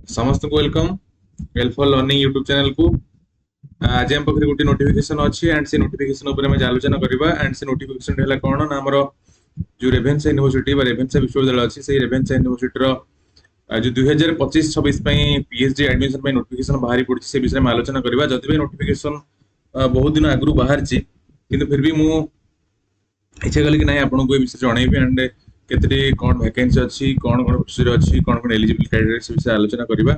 समस्त को welcome helpful learning YouTube channel को। आज हम पाखे गोटे नोटिफिकेशन अच्छी एंड से नोटिफिकेशन ऊपर हम आलोचना करबा। एंड से नोटिफिकेशन है कोन ना हमर जो रेभेन्सा यूनिवर्सिटी बा रेभेन्सा विश्वविद्यालय अच्छी से रेभेन्सा यूनिवर्सिटी रो जो 2025-26 पीएचडी एडमिशन पे नोटिफिकेशन बाहरी पड़ी से विषय में आलोचना करबा। जदि भी नोटिफिकेशन बहुत दिन आगु बाहर छि किंतु फिर भी मु इच्छा कली कि नहीं आपको विषय जनइबी एंड केतटी कौन वैकेंसी अच्छी कौन कौन प्रोसीजर अच्छी कौन कौन एलिजिबल क्राइटेरिया से विषय आलोचना करबा।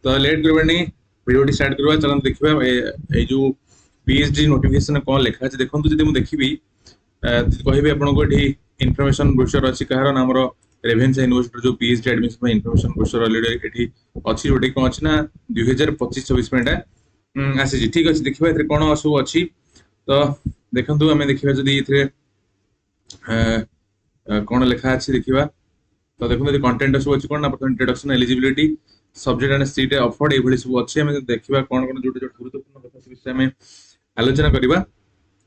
तो लेट करबानी वीडियो स्टार्ट करबा। चलन देखिबा ए जो पीएचडी नोटिफिकेशन कौन लिखा अछि देखंतु। जदि मु देखिबी कहबी आपनको एठी इन्फॉर्मेशन ब्रोशर अछि कहार नामरो रेभेन्सा यूनिवर्सिटी जो पीएचडी एडमिशन में इन्फॉर्मेशन ब्रोशर ऑलरेडी एठी अछि जोटी कोन अछि ना 2025-26 में एटा आसी। ठीक अछि देखिबा एथे कोन असु अछि। तो देखंतु हमें देखिबा जदि एथे कौन लिखा अच्छी देखा। तो देखो कंटेंट सब अच्छी कौन ना introduction eligibility subject and seat offered ये सब अच्छे हमें देखा कौन कौन जो गुरुत्वपूर्ण कथा से विषय में आलोचना करबा।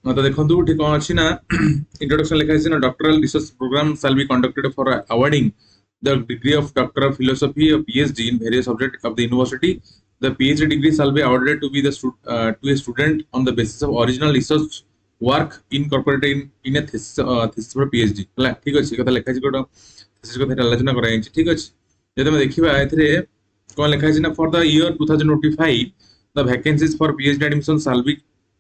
तो देखो ये कौन अच्छी ना इंट्रोडक्शन लिखा है ना doctoral research program shall be conducted for awarding the degree of doctor of philosophy और PhD in various subject of the university. The PhD degree shall be awarded to be the to a student on the basis of original research work incorporated in a thesis for PhD हला। ठीक अछि कथा लिखा छि कोन thesis कथा आलोचना करा छि। ठीक अछि जदि हम देखिबा एथरे कोन लिखा छि ना for the year 2025 the vacancies for PhD admission shall be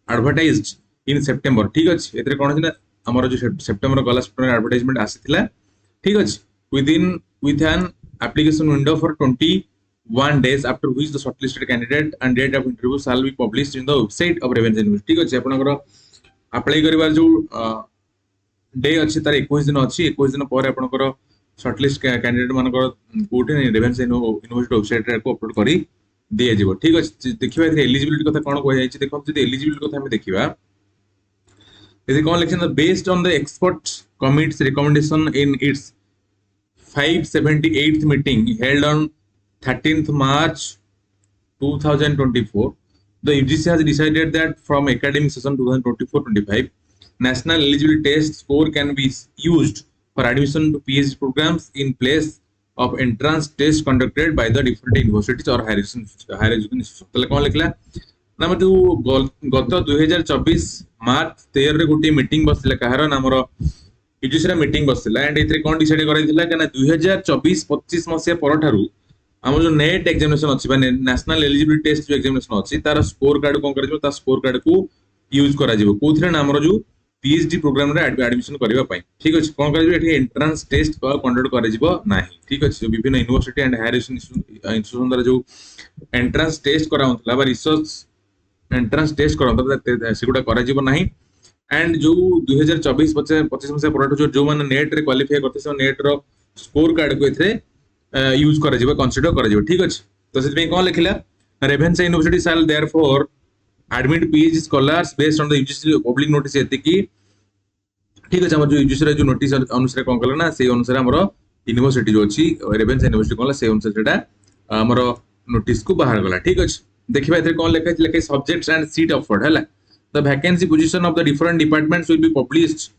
advertised in September. ठीक अछि एथरे कोन छि ना हमर जो सितंबर गला सितंबर एडवर्टाइजमेंट आसीथिला। ठीक अछि with an application window for 21 days after which the shortlisted candidate and date of interview shall be published in the website of Ravenshaw University। ठीक अछि आपनकर अप्लाई करिवार जो डे अच्छी तार 21 दिन अच्छी 21 दिन पर आपनकर शॉर्टलिस्ट कैंडिडेट मानकर कोठे रेवेन्सा यूनिवर्सिटी वेबसाइट रे को अपलोड करी दिया जिवो। ठीक अछि देखिबा एथे एलिजिबिलिटी कथा कोन कोइ जाय छि देखो। जदि एलिजिबिलिटी कथा हम देखिबा यदि कोन लिखन based on the expert committees recommendation in its 578th meeting held on 13th March 2024 the UGC has decided that from academic session 2024-25 national eligibility test score can be used for admission to PhD programs in place of entrance test conducted by the different universities or higher education institutions। तले कोन लिखला नाम जो गत 2024 मार्च 13 रे गोटी meeting बसला कहार नामर UGC रा meeting बसला एंड इतरे कोन डिसाइड करैथिला कि 2024-25 मसिया परठारु हम जो नेट एग्जामिनेशन अच्छी नेशनल एलिजिबिलिटी टेस्ट जो एग्जामिनेशन अच्छी तार स्कोर कार्ड कौन कर स्कोर कार्ड को यूज करा कौन नाम जो पीएचडी प्रोग्राम रे एडमिशन करबा पई। ठीक अछि कौन कर एंट्रेंस टेस्ट कंडक्ट करा नाही। ठीक अछि विभिन्न यूनिवर्सिटी एंड हायर इंस्टीट्यूशन द्वारा जो एंट्रेंस टेस्ट करा होतला बा रिसर्च एंट्रेंस टेस्ट करा होतला सेगुडा करा नाही। एंड जो 2024-25 मसिया पर जो माने नेट रे क्वालिफाई करते से नेट रो स्कोर कार्ड को एथरे यूज करा जिवो कंसीडर करा जिवो। ठीक अछि तो सेति कोन लिखिला Ravenshaw university shall therefore admit PhD scholars based on the UGC public notice एति की। ठीक अछि हमर जो यूजीसी रे जो नोटिस अनुसार कोन कला ना से अनुसार हमर यूनिवर्सिटी जो अछि रेवेन्सा यूनिवर्सिटी कोन से अनुसार सेटा हमर नोटिस को बाहर गला। ठीक अछि देखिबा एते कोन लिखा सब्जेक्ट्स एंड सीट ऑफर्ड हला। The vacancy position of the different departments will be published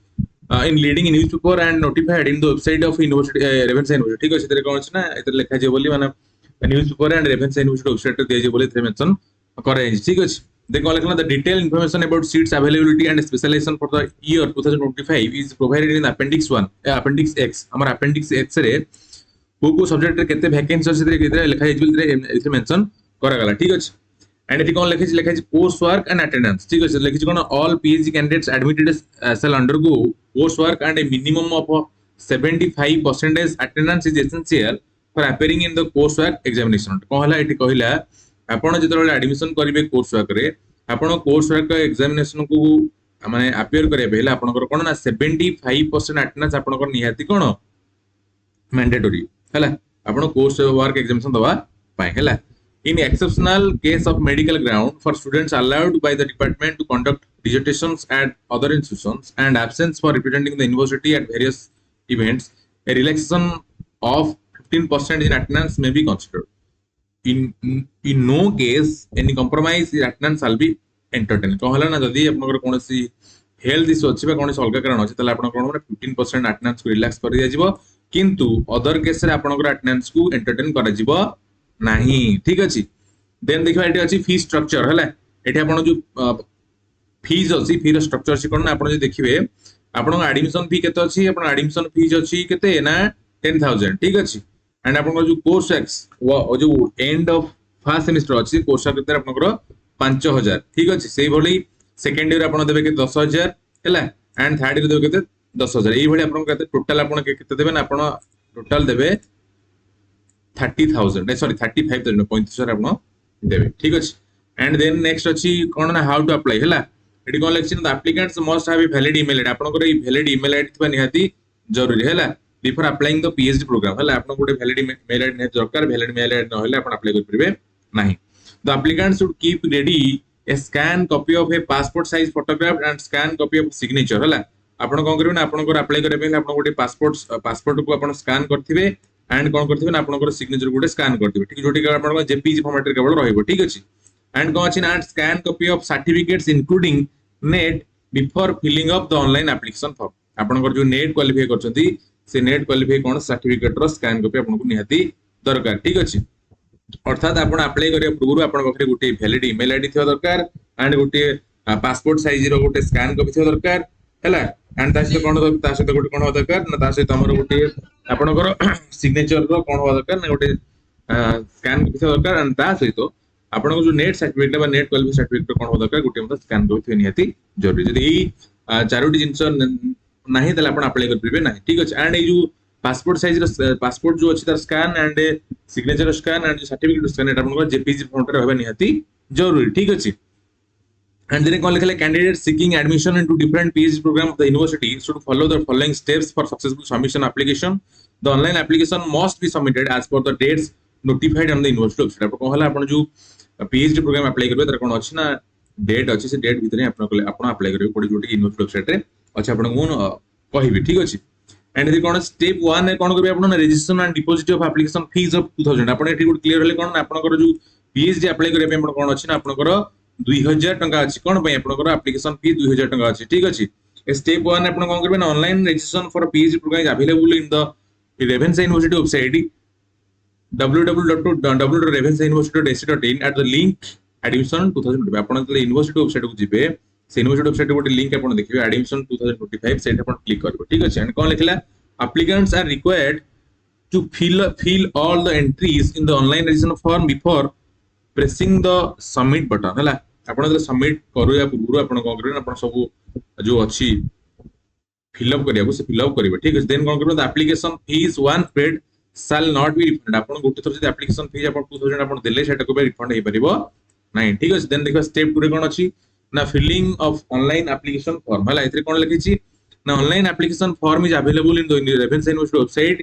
in leading newspaper and notified in the website of university Ravenshaw University। ठीक अछि तेरे कोन अछि ना एते लिखा जे बोली माने newspaper and Ravenshaw University website रे दिए जे बोली थे मेंशन करे। ठीक अछि देखो लिखला the detail information about seats availability and specialisation for the year 2025 is provided in appendix 1 appendix x हमर appendix x रे को सब्जेक्ट रे केते वैकेंसी अछि तेरे लिखा जे इथे मेंशन करा गला। ठीक अछि एंड इट कोन लिखा कोर्स वर्क एंड अटेंडेंस। ठीक अछि लिखि कोन all PhD candidates admitted shall undergo course work and a minimum of 75% attendance is essential for appearing in the course work examination। कहला एटी कहिला आपण जेतले एडमिशन करिवे कोर्स वर्क रे आपण कोर्स वर्क एग्जामिनेशन को माने अपियर करे बेला आपनकर कोन ना 75% अटेंडेंस आपनकर निहाती कोन मैंडेटरी हला आपण कोर्स वर्क एग्जामिनेशन दवा पाए हला। In exceptional case of medical ground for students allowed by the department to conduct dissertations at other institutions and absence for representing the university at various events, a relaxation of 15% in attendance may be considered। In no case any compromise in attendance shall be entertained। कहला ना जदी आपनकर कोनसी health issue अछि बा कोनसी अलग कारण अछि तले आपन कोन 15% अटेंडेंस को रिलैक्स कर दिया जिवो किंतु अदर केस रे आपनकर अटेंडेंस को एंटरटेन करा जिवो नहीं ठीक अछि देन देखिबा एठी अछि फी स्ट्रक्चर हैला एठी आपण जो फीज अछि फी रो स्ट्रक्चर अछि कोन आपण जे देखिबे आपण एडमिशन फी केते अछि आपण एडमिशन फीज अछि केते ना 10000 ठीक अछि एंड आपण जो कोर्स एक्स जो एंड ऑफ फर्स्ट सेमेस्टर अछि कोर्स केते आपण 5000 ठीक अछि सेही भली सेकंड ईयर आपण देबे के 10000 हैला एंड थर्ड ईयर देबे केते 10000 एही भली आपण केते टोटल आपण केते देबे ना आपण टोटल देबे 30,000 सॉरी 35,000 35,000 आपण देबे ठीक अछि एंड देन नेक्स्ट अछि कोन ना हाउ टू अप्लाई हैला एटी कोन लेक्शन the applicants must have a valid email ID आपण को वैलिड ईमेल आईडी थबा निहाती जरूरी हैला before applying the PhD program हैला आपण को वैलिड ईमेल आईडी दरकार वैलिड ईमेल आईडी न हैला आपण अप्लाई कर परिबे नाही the applicant should keep ready a scan copy of a passport size photograph and scan copy of signature हैला आपण कोन करबे ना आपण को अप्लाई करे पे आपण गोटे पासपोर्ट को आपण स्कैन करथिबे एंड कोन करथिबे ना आपण सिग्नेचर गोटे स्कैन करथिबे ठीक जोटी आपण जेपीजी फॉर्मेट रे केवल रहइबो ठीक अछि एंड कोन अछि ना scan copy of certificates including NET before filling up the online application form आपण जो नेट क्वालिफाई करछंती से नेट क्वालिफाई कोन सर्टिफिकेट रो स्कैन कॉपी आपण को निहाती दरकार ठीक अछि अर्थात आपण अप्लाई करिया पूर्व आपण बखरे गोटे वैलिड ईमेल आईडी थिया दरकार एंड गोटे पासपोर्ट साइज रो गोटे स्कैन कॉपी थिया दरकार हैला एंड तासे गोटे कोन हो दरकार ना तासे तमरो गोटे आपणकर सिग्नेचर रो कोन हो दरकार ना गोटे स्कैन कॉपी थिया दरकार एंड ता सहित आपण को जो नेट सर्टिफिकेट बा नेट क्वालिफाई सर्टिफिकेट कोन हो दरकार गोटे मतलब स्कैन कॉपी निहाती जरूरी जदी एई चारोटी जिंस नाही तले आपण अप्लाई कर परिबे नाही ठीक अछि एंड ए जो पासपोर्ट साइज रो पासपोर्ट जो अछि तार scan and signature scan and certificate scan एटा आपण जेपीजी फॉर्मेट रे होबे निहाती जरूरी ठीक अछि and then call like candidates seeking admission into different PhD program of the university should follow the following steps for successful submission application the online application must be submitted as per the dates notified on the university website आपण कहला आपण जो PhD program apply करबे तर कोन अछि ना date अछि से डेट भितरे आपण अप्लाई करबे पड़ी जोटी यूनिवर्सिटी वेबसाइट रे अच्छा आपण कोन कहिबे ठीक अछि एंड यदि कोन स्टेप 1 ने कोन करबे आपण registration and deposit of application fees of 2000 आपण एठी गुड क्लियर होले कोन आपण जो PhD अप्लाई करबे आपण कोन अछि ना आपण 2000 टंका अछि कोन पय आपनकर एप्लिकेशन फी 2000 टंका अछि ठीक अछि स्टेप 1 आपन कोन करबे online registration for PhD programme is available in the Ravenshaw University website www.ravenshaw.university.ac.in at the link admission 2025 आपन यूनिवर्सिटी वेबसाइट को जिबे से यूनिवर्सिटी वेबसाइट गोटे लिंक आपन देखिबे एडमिशन 2025 सेट आपन क्लिक करबे ठीक अछि एंड कोन लिखला applicants are required to fill all the entries in the online registration form before pressing the submit button हैला आपण जब सबमिट करू या पूर्व आपण कोन करबे आपण सब जो अछि फिल अप करिया को से फिल अप करिवे ठीक है देन कोन करबे the application fees one paid shall not be refund आपण गोटे थोर जे एप्लिकेशन फीस आपण 2000 आपण देले सेटा को रिफंड हे परिबो नाही ठीक है देन देखो स्टेप 2 रे कोन अछि ना filling of online application form हैला इतरे कोन लिखि छी ना online application form is available in the Ravenshaw University website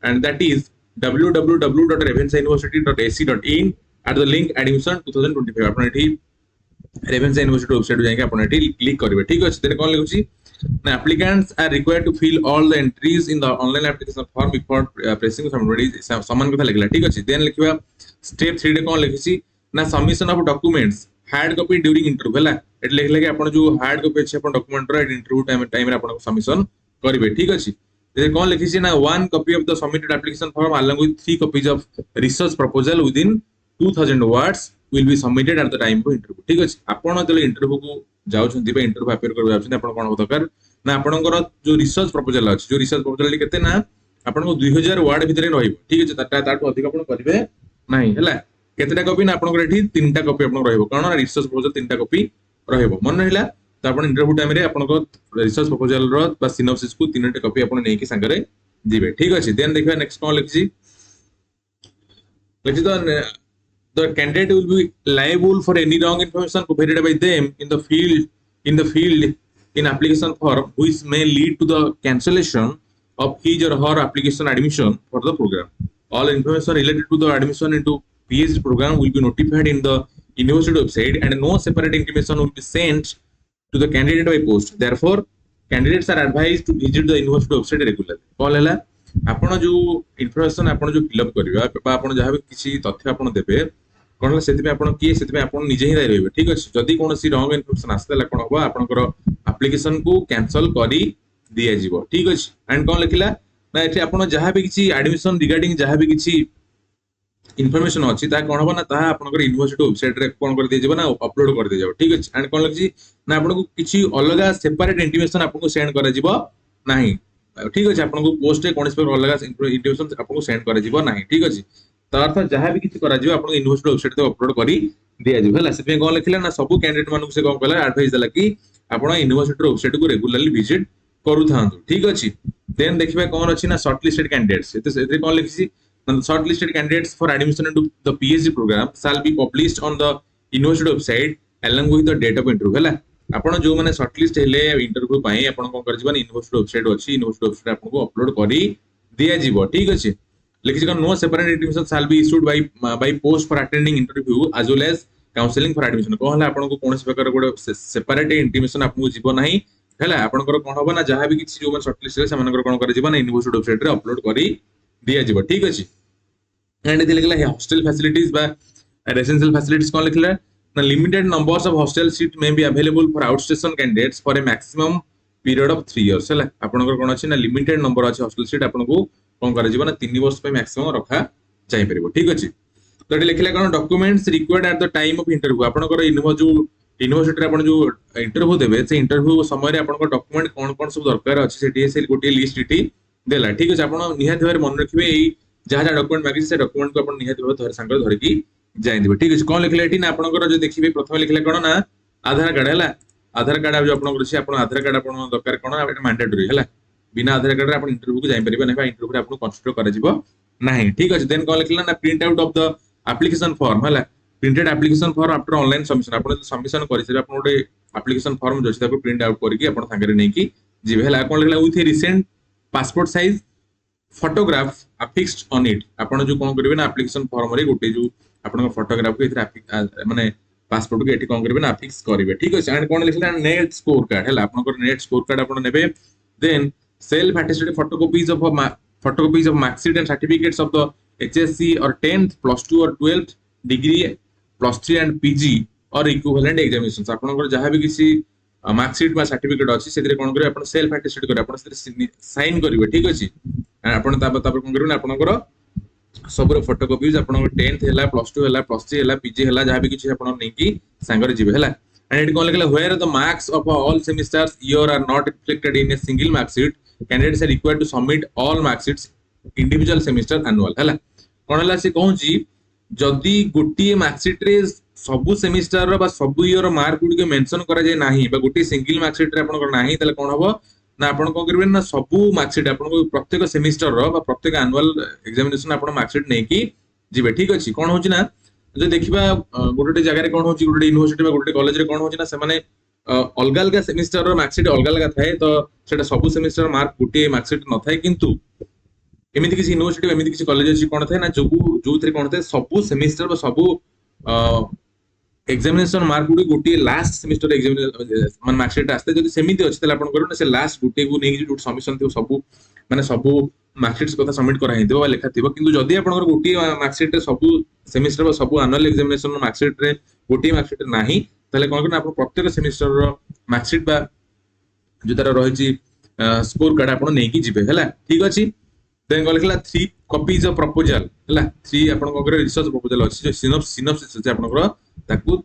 and that is www.ravenshaw.university.ac.in at the link admission 2025 आपण एठी Ravenshaw University website जाके आपण एठी क्लिक करबे ठीक अछि तेरे कोन लिखुची ना applicants are required to fill all the entries in the online application form before pressing submit समान कथा लिखला ठीक अछि देन लिखबा स्टेप 3 रे कोन लिखिची ना submission of documents hard copy during interview हैला एठी लिखला कि आपण जो हार्ड कॉपी अछि आपण डॉक्यूमेंट रो इंटरव्यू टाइम रे आपण सबमिशन करबे ठीक अछि जे कोन लिखिची ना one copy of the submitted application form along with 3 copies of research proposal within 2000 words will be submitted at the time of interview ठीक अछि आपण जले इंटरव्यू को जाउ छथि बे इंटरव्यू अपेयर करबे जाउ आपण कोन दरकार ना आपणकर जो रिसर्च प्रपोजल अछि जो रिसर्च प्रपोजल केते ना आपण को 2000 वर्ड भीतर रहइबो ठीक अछि ताटो अधिक आपण करबे नाही हैला केतेटा कॉपी ना आपणकर एठी तीनटा कॉपी आपण रहइबो कारण रिसर्च प्रपोजल तीनटा कॉपी रहइबो मन रहिला तो आपण इंटरव्यू टाइम रे आपण को रिसर्च प्रपोजल रो बा सिनॉप्सिस को तीनटा कॉपी आपण नै कि संगरे दिबे ठीक अछि देन देखबा नेक्स्ट कोन लिखि the candidate will be liable for any wrong information provided by them in the field in application form which may lead to the cancellation of his or her application admission for the program. All information related to the admission into PhD program will be notified in the university website and no separate information will be sent to the candidate by post. Therefore, candidates are advised to visit the university website regularly. Call hela आपण जो information आपण जो fill up करिवा बा आपण जहां भी किछि तथ्य आपण देबे कोन सेति में आपण की सेति में आपण निजे ही रहबे ठीक अछि जदी कोनोसी रॉन्ग इन्फॉर्मेशन आस्तेला कोन होबा आपनकर एप्लिकेशन को कैंसिल करी दिया जीवो ठीक अछि एंड कोन लिखिला ना एठी आपण जहां भी किछि एडमिशन रिगार्डिंग जहां भी किछि इनफॉरमेशन अच्छी कौन हम ना आपंकर यूनिवर्सिटी वेबसाइट रे कौन कर दिया ना अपलोड कर दिया ठीक अच्छे एंड कौन लगे ना आपको किसी अलग सेपरेट इंटीमेशन आपको सेंड कर ठीक अच्छे आपको पोस्ट कौन अलग इंटीमेशन आपको सेंड कर ठीक अच्छे तो अर्थ जहाँ भी किसी आपको यूनिवर्सिटी वेबसाइट अपलोड कर दिज्व है कौन लिखा ना सब कैंडिडेट मानक से कौन कला एडवाइस देला कि आप यूनिवर्सिटी वेबसाइट को रेगुलरली विजिट करूँ ठीक अच्छे देन देखिए कौन अच्छी ना सर्टलिस्टेड कैंडिडेट्स कौन लिखी the shortlisted candidates for admission into the PhD program shall be published on the university website along with the date of interview ହେଲା आपण जो माने शॉर्टलिस्ट हेले इंटरव्यू पाए आपण कोन कर जीवन यूनिवर्सिटी वेबसाइट अछि यूनिवर्सिटी वेबसाइट आपको अपलोड करी दिया जीवो ठीक अछि लिखि छ no separate intimation shall be issued by post for attending interview as well as counseling for admission कहला आपण को कोनस प्रकार गोटे सेपरेट इंटीमेशन आपको जीवो नाही हैला आपण कोन होबा ना जहां भी किछि जो माने शॉर्टलिस्ट हे समानकर कोन कर जीवन यूनिवर्सिटी वेबसाइट रे अपलोड करी दिया जीवो ठीक अछि एंड इधर लिखला है हॉस्टल फैसिलिटीज बा रेसिडेंशियल फैसिलिटीज कौन लिखला ना limited numbers of hostel seat may be available for outstation candidates for a maximum period of 3 years है आपनकर कोन अछि ना लिमिटेड नंबर अछि हॉस्टल सीट आपनको कोन कर जीवन 3 वर्ष पे मैक्सिमम रखा जाई परिबो ठीक अछि तो एटी लिखला कोन documents required at the time of interview आपनकर यूनिवर्सिटी रे आपण जो इंटरव्यू देबे से इंटरव्यू समय रे आपनकर डॉक्यूमेंट कोन कोन सब दरकार अछि सेठी से गोटे लिस्ट इटी देला ठीक अछि आपण निहात भाबे मन रखिबे एई जहाँ जहाँ डॉक्यूमेंट मागिस से डॉक्यूमेंट को अपन निहाती भाव सांगे धरिकी जाई दिबे ठीक अछि कोन लिखले एठी ना आपनकर जो देखिबे प्रथम लिखले कोन ना आधार कार्ड हैला आधार कार्ड जो आपनकर अछि आपन आधार कार्ड आपन दरकार कोन एटा मैंडेटरी हैला बिना आधार कार्ड रे आपन इंटरव्यू को जाई परिबे नै बा इंटरव्यू रे आपन कंसीडर करा जिवो नाही ठीक अछि देन कोन लिखला ना print out of the application form हैला printed application form after online submission आपन सबमिशन करि से आपन ओटे एप्लीकेशन फॉर्म जो छै प्रिंट आउट करके आपन सांगे रे नै की जिबे हैला कोन लिखला with recent passport size photograph affixed on it आपण जो कोन करबे ना एप्लीकेशन फॉर्म रे गोटे जो आपण फोटोग्राफ को इथरा माने पासपोर्ट को एठी कोन करबे ना अफिक्स करबे ठीक अछि एंड कोन लिखला नेट स्कोर कार्ड हैला आपण नेट स्कोर कार्ड आपण नेबे then self attested photocopies of marksheet and certificates of the HSC और 10th +2 और 12th डिग्री +3 एंड PG और इक्विवेलेंट एग्जामिनेशंस आपण जहां भी किसी मार्कशीट बा सर्टिफिकेट अछि सेतिर कोन करबे आपण सेल्फ अटेस्टेड करबे आपण सेतिर साइन करबे ठीक अछि आपण तापर कोन करबे आपनकर सबरो फोटोकॉपीज आपन 10th हैला +2 हैला +3 हैला PG हैला जहां भी किछि आपन नै की संगर जिवे हैला एंड इट कोन लिखला where the marks of all semesters year are not reflected in a single marksheet candidates are required to submit all marksheets individual semester annual हैला कोन हला से कहूची जदी गोटी मार्कशीट रे सब सेमेस्टर रो बा सब ईयर मार्क गुडी के मेंशन करा जाय नाही बा गोटी सिंगल मार्कशीट रे आपन नाही तले कोन हबो ना आपण कोन करबे ना सब मार्कशीट आपण प्रत्येक सेमेस्टर रो बा प्रत्येक एनुअल एग्जामिनेशन आपण मार्कशीट नै की जिवे ठीक अछि कोन होची ना जे देखिबा गोटे जगह रे कोन होची गोटे यूनिवर्सिटी बा गोटे कॉलेज रे कोन होची ना से माने अलग अलग सेमेस्टर रो मार्कशीट अलग अलग थाए तो सेटा सब सेमेस्टर मार्क गोटे मार्कशीट न थाए किंतु एमिति किसी यूनिवर्सिटी एमिति किसी कॉलेज अछि कोन थाए ना जो थरे कोन थाए सब सेमेस्टर बा सब एग्जामिनेशन मार्क गुडी गोटे लास्ट सेमेस्टर एग्जामिनेशन मान मार्कशीट आस्ते जदी सेमिति अछि तले आपण करन से लास्ट गोटे को नै जो सबमिशन थियो सब माने सब मार्कशीट्स कथा सबमिट करा हिदिबो बा लेखा थिबो किंतु जदी आपण गोटे मार्कशीट रे सब सेमेस्टर बा सब एनुअल एग्जामिनेशन मार्कशीट रे गोटे मार्कशीट नाही तले कोन करन आपण प्रत्येक सेमेस्टर रो मार्कशीट बा जो तार रहिछि स्कोर कार्ड आपण नै की जिबे हैला ठीक अछि देन कोन लिखला 3 कॉपीज ऑफ प्रपोजल हैला 3 आपण को करे रिसर्च प्रपोजल अछि जो सिनॉप्सिस अछि आपण को ताकू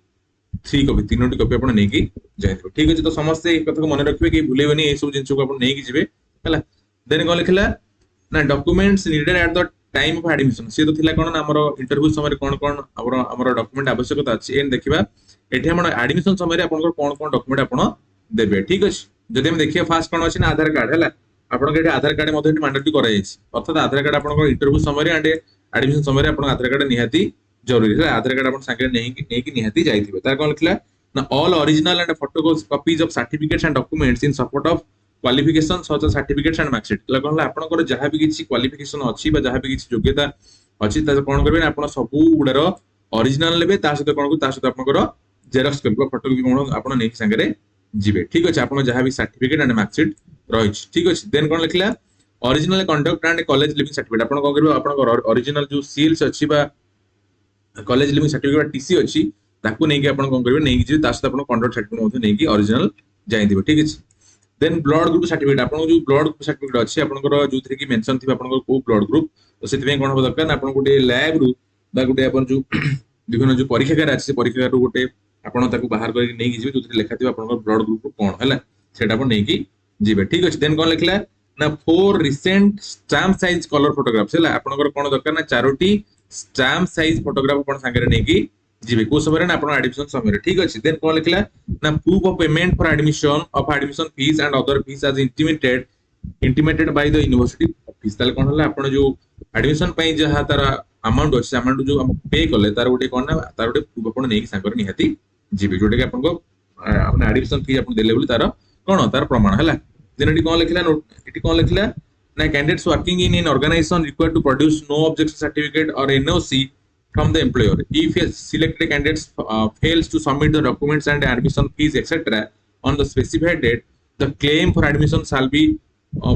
3 कॉपी तीनोटी कॉपी आपण नै की जाइतो ठीक अछि तो समस्त एक कथा को मन रखबे कि भूलेबनी ए सब जिंस को आपण नै की जिबे हैला देन कोन लिखला ना documents needed eight the time of admission से तो थिला कोन हमरो इंटरव्यू समय कोन कोन हमरो डॉक्यूमेंट आवश्यकता अछि एन देखिबा एठी हमर एडमिशन समय आपण कोन कोन डॉक्यूमेंट आपण देबे ठीक अछि जदि हम देखिए फास्ट कोन अछि ना आधार कार्ड हैला आपण के आधार कार्ड मध्ये मैंडेटरी करा जायछि अर्थात आधार कार्ड आपण इंटरव्यू समय एंड एडमिशन समय आपण आधार कार्ड निहाती जरूरी है आधार कार्ड आपण संगे नै की निहाती जाइथिबे तार कोन लिखला ना all original and photocopies of certificates and documents in support of qualification such as certificates and marksheet कोन आपण जहां भी किछि क्वालिफिकेशन अछि बा जहां भी किछि योग्यता अछि ता कोन करबे आपण सब गुडर ओरिजिनल लेबे ता सहित कोन को ता सहित आपण जेरॉक्स करबो फोटोकॉपी कोन आपण नै संगे जिबे ठीक अछि आपण जहां भी सर्टिफिकेट एंड मार्कशीट रहिछि ठीक अछि देन कोन लिखला original conduct and college leaving certificate आपण कोन करबो आपण ओरिजिनल जो सील्स अछि बा कॉलेज लिविंग सर्टिफिकेट टीसी अछि ताकू नै कि आपण कोन करबे नै कि ता सहित आपण कंडक्ट सर्टिफिकेट मध्ये नै कि ओरिजिनल जाय दिबे ठीक अछि देन ब्लड ग्रुप सर्टिफिकेट आपण जो ब्लड ग्रुप सर्टिफिकेट अछि आपण जोथि कि मेंशन थिबा आपण को ब्लड ग्रुप तो सेति में कोन हो दरकार आपण गोटे लैब रु बा गोटे अपन जो विभिन्न जो परीक्षागार अच्छे परीक्षागार गोटे आपण ताको बाहर करके नहीं जिवे जो लेखा थिबा आपण ब्लड ग्रुप कोन हला सेटा आपण नहीं की जिवे ठीक अछि देन कोन लिखला ना 4 recent stamp size colour photographs हला आपण कोन दरकार ना चारोटी स्टैम्प साइज फोटोग्राफ आपण संगे नहीं की जिवे को समय ना आपण एडमिशन समय ठीक अछि देन कोन लिखला ना proof of payment for admission fees and other fees as intimated by the university office ताले कोन हला आपण जो एडमिशन पई जहा तार अमाउंट अछि अमाउंट जो हम पे करले तार गोटे कोन ना तार गोटे प्रूफ आपण नहीं की संगे निहाती जिवे जोटे के आपण को आपण एडमिशन फी आपण देले बोली तार कोन तार प्रमाण हला देन एटी कोन लिखला एटी कोन लिखला ना candidates working in an organisation required to produce no objection certificate और NOC from the employer. If a selected candidate fails to submit the documents and admission fees etc. on the specified date, the claim for admission shall be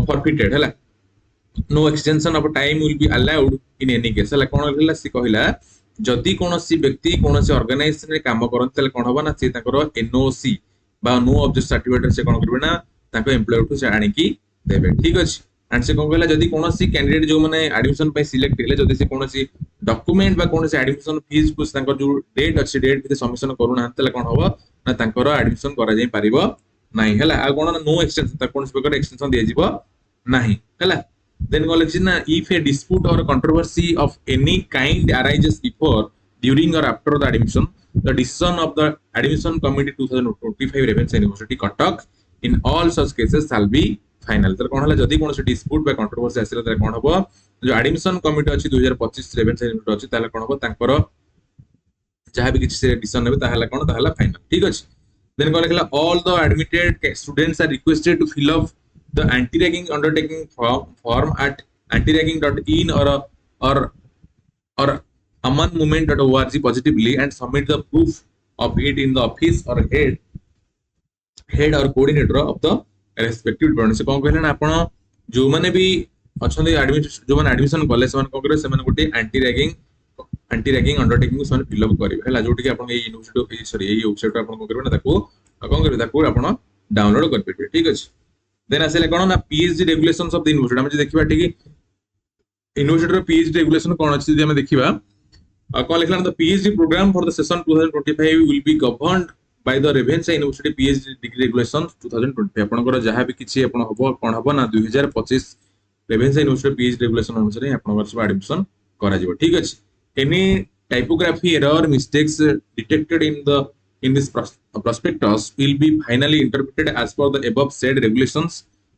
forfeited. Hela. No extension of time will be allowed in any case. Hela कोन कहला सी कहला जदि कोनोसी व्यक्ति कोनोसी organisation रे काम करन तले कोन होबा ना से ताकर एनओसी बा नो ऑब्जेक्ट सर्टिफिकेट से कोन करबे ना ताको एम्प्लॉयर टू से आनी की देबे ठीक अछि एंड से कोन कहला जदि कोनोसी कैंडिडेट जो माने एडमिशन पे सिलेक्ट हेले जदि से कोनोसी डॉक्यूमेंट बा कोनोसी एडमिशन फीस को ताकर जो डेट अछि डेट पे सबमिशन करू ना तले कोन होबा ना ताकर एडमिशन करा जाई परिबो नाही हला आ कोन नो एक्सटेंशन ता कोन प्रकार एक्सटेंशन दिया जिवो नाही हला then collection if a dispute or a controversy of any kind arises before during or after the admission the decision of the admission committee 2025 Ravenshaw University Cuttack in all such cases shall be final तर कोन हला जदी कोन से dispute बा controversy आसिला तर कोन हबो जो admission committee अछि 2025 Ravenshaw University अछि ताला कोन हबो तांकर जहां भी किछ से डिसीजन नेबे ताहला कोन ताहला फाइनल ठीक अछि then कोन लिखला all the admitted students are requested to fill up the anti-ragging undertaking form at anti-ragging.in or amanmovement.org positively and submit the proof of it in the office or head or coordinator of the respective department से कोन कहले ना आपण जो माने भी अछंदी admission जो माने admission कले से माने कोन करे से माने गोटे एंटी रैगिंग अंडरटेकिंग को माने फिल अप करिवे हला जोटी कि आपण ए यूनिवर्सिटी सॉरी ए वेबसाइट आपण कोन करबे ना ताको कोन करबे ताको आपण डाउनलोड कर पेबे ठीक अछि देन आसे कोन ना PhD regulations of the university हम जे देखिबा ठीक यूनिवर्सिटी रो पीएचडी रेगुलेशन कोन अछि जे हम देखिबा कोन लिखला the PhD programme for the session 2025 will be governed by the Ravenshaw University PhD degree regulations 2025 आपनकर जहां भी किछि आपण हबो कोन हबो ना 2025 रेवेन्शा यूनिवर्सिटी पीएचडी रेगुलेशन अनुसार आपनकर सब एडमिशन करा जिवो ठीक अछि any typography error mistakes detected in this prospectus will be finally interpreted as per the above said regulations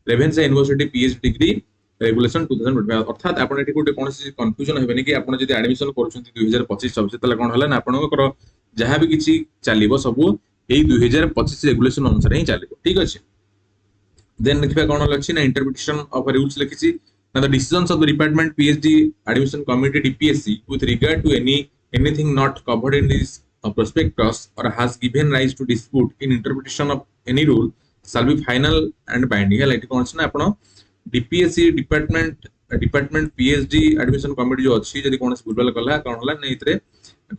Ravenshaw University PhD degree regulation 2025 अर्थात आपण एठी कोटे कोनसी कंफ्यूजन हेबेनी कि आपण जदि एडमिशन करूछंती 2025 सबसे तला कोन होला ना आपनकर जहां भी किछि चालिबो सब एई 2025 रेगुलेशन अनुसार ही चालिबो ठीक अछि देन देखिबा कोन लछि ना इंटरप्रिटेशन ऑफ रूल्स लिखिछि ना the decisions of the department PhD admission committee DPSC with regard to anything not covered in this prospectus or has given rise to dispute in interpretation of any rule shall be final and binding hela eti कोन ना आपण DPSC department PhD admission committee जो अछि जदि कोन भूलभाल कला कोन होला नै इतरे